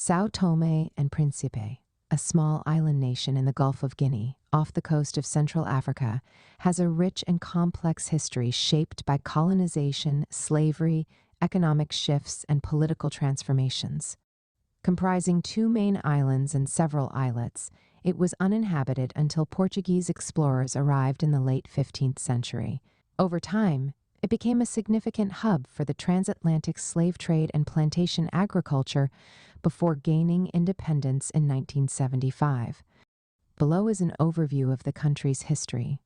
São Tomé and Príncipe, a small island nation in the Gulf of Guinea, off the coast of Central Africa, has a rich and complex history shaped by colonization, slavery, economic shifts, and political transformations. Comprising two main islands and several islets, it was uninhabited until Portuguese explorers arrived in the late 15th century. Over time, it became a significant hub for the transatlantic slave trade and plantation agriculture before gaining independence in 1975. Below is an overview of the country's history.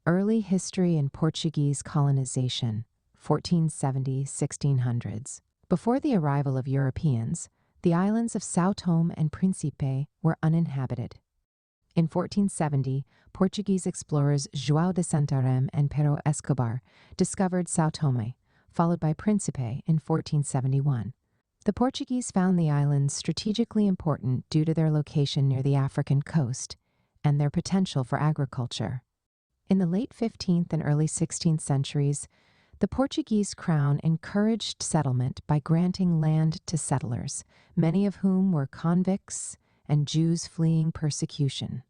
Early history and Portuguese colonization, 1470–1600s. Before the arrival of Europeans, the islands of São Tomé and Príncipe were uninhabited. In 1470, Portuguese explorers João de Santarém and Pero Escobar discovered São Tomé, followed by Príncipe in 1471. The Portuguese found the islands strategically important due to their location near the African coast and their potential for agriculture. In the late 15th and early 16th centuries, the Portuguese crown encouraged settlement by granting land to settlers, many of whom were convicts and Jews fleeing persecution.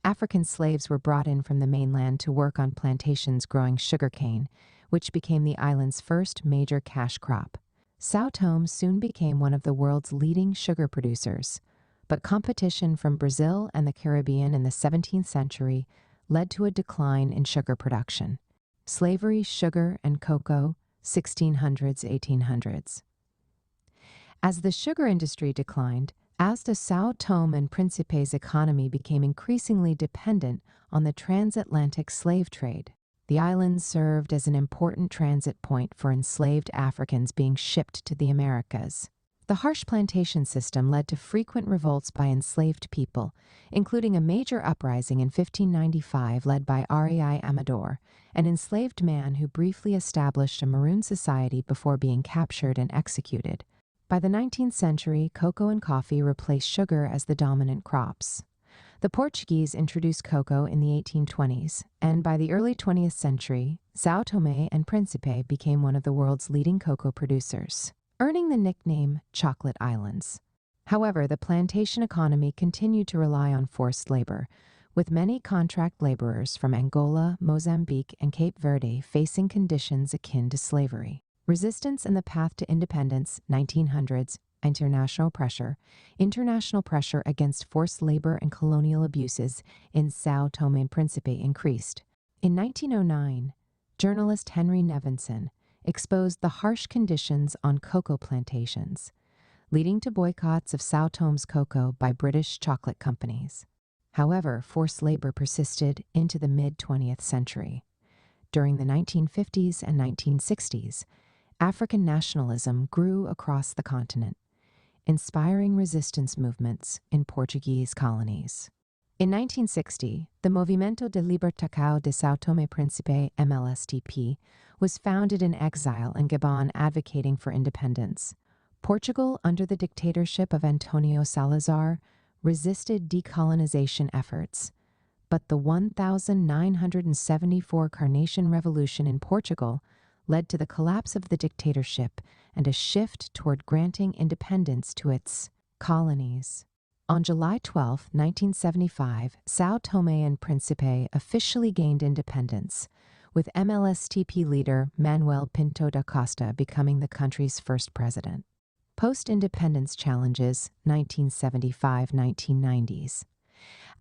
African slaves were brought in from the mainland to work on plantations growing sugarcane, which became the island's first major cash crop. São Tomé soon became one of the world's leading sugar producers, but competition from Brazil and the Caribbean in the 17th century led to a decline in sugar production. Slavery, sugar, and cocoa, 1600s–1800s. As the sugar industry declined, as the São Tomé and Príncipe's economy became increasingly dependent on the transatlantic slave trade. The islands served as an important transit point for enslaved Africans being shipped to the Americas. The harsh plantation system led to frequent revolts by enslaved people, including a major uprising in 1595 led by Ari Amador, an enslaved man who briefly established a maroon society before being captured and executed. By the 19th century, cocoa and coffee replaced sugar as the dominant crops. The Portuguese introduced cocoa in the 1820s, and by the early 20th century, São Tomé and Príncipe became one of the world's leading cocoa producers, earning the nickname Chocolate Islands. However, the plantation economy continued to rely on forced labor, with many contract laborers from Angola, Mozambique, and Cape Verde facing conditions akin to slavery. Resistance and the path to independence, 1900s, international pressure against forced labor and colonial abuses in São Tomé and Príncipe increased. In 1909, journalist Henry Nevinson exposed the harsh conditions on cocoa plantations, leading to boycotts of São Tomé's cocoa by British chocolate companies. However, forced labor persisted into the mid-20th century. During the 1950s and 1960s, African nationalism grew across the continent, inspiring resistance movements in Portuguese colonies. In 1960, the Movimento de Libertação de São Tomé e Príncipe, MLSTP, was founded in exile in Gabon advocating for independence. Portugal, under the dictatorship of Antonio Salazar, resisted decolonization efforts, but the 1974 Carnation Revolution in Portugal led to the collapse of the dictatorship and a shift toward granting independence to its colonies. On July 12, 1975, São Tomé and Príncipe officially gained independence, with MLSTP leader Manuel Pinto da Costa becoming the country's first president. Post-independence challenges, 1975–1990s.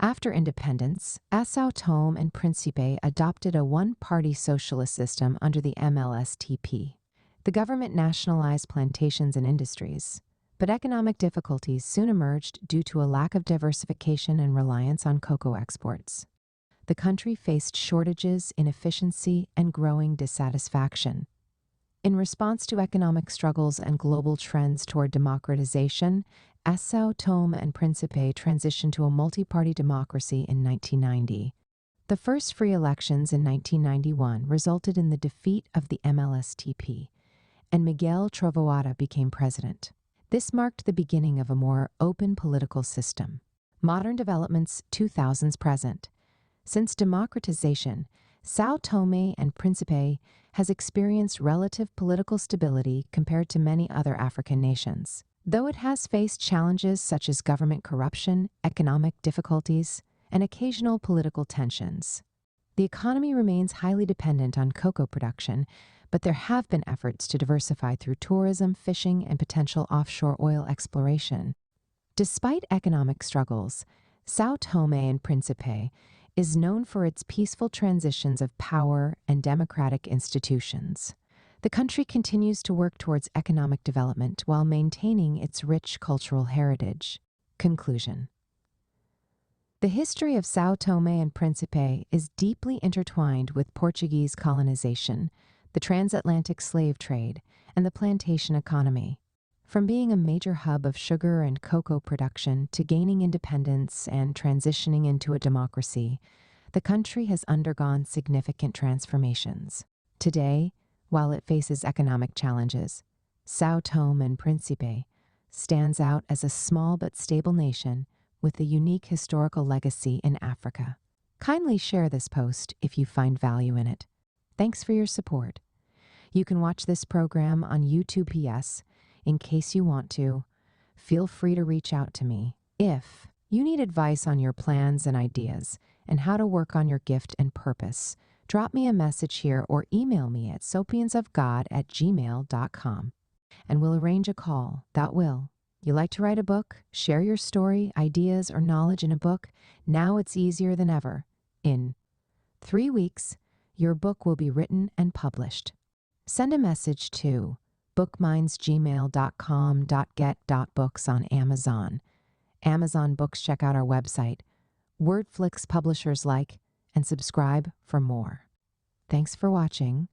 After independence, São Tomé and Príncipe adopted a one-party socialist system under the MLSTP. The government nationalized plantations and industries, but economic difficulties soon emerged due to a lack of diversification and reliance on cocoa exports. The country faced shortages, inefficiency, and growing dissatisfaction. In response to economic struggles and global trends toward democratization, São Tomé and Príncipe transitioned to a multi-party democracy in 1990. The first free elections in 1991 resulted in the defeat of the MLSTP, and Miguel Trovoada became president. This marked the beginning of a more open political system. Modern developments, 2000s present. Since democratization, São Tomé and Príncipe has experienced relative political stability compared to many other African nations. Though it has faced challenges such as government corruption, economic difficulties, and occasional political tensions, the economy remains highly dependent on cocoa production, but there have been efforts to diversify through tourism, fishing, and potential offshore oil exploration. Despite economic struggles, São Tomé and Príncipe is known for its peaceful transitions of power and democratic institutions. The country continues to work towards economic development while maintaining its rich cultural heritage. Conclusion. The history of São Tomé and Príncipe is deeply intertwined with Portuguese colonization, the transatlantic slave trade, and the plantation economy. From being a major hub of sugar and cocoa production to gaining independence and transitioning into a democracy, the country has undergone significant transformations. Today, while it faces economic challenges, São Tomé and Príncipe stands out as a small but stable nation with a unique historical legacy in Africa. Kindly share this post if you find value in it. Thanks for your support. You can watch this program on YouTube. PS, in case you want to, feel free to reach out to me. If you need advice on your plans and ideas and how to work on your gift and purpose, drop me a message here or email me at sopiansofgod@gmail.com and we'll arrange a call. That will. You like to write a book, share your story, ideas, or knowledge in a book? Now it's easier than ever. In 3 weeks, your book will be written and published. Send a message to bookmindsgmail.com.get.books on Amazon. Amazon Books, check out our website. Wordflix publishers like and subscribe for more. Thanks for watching.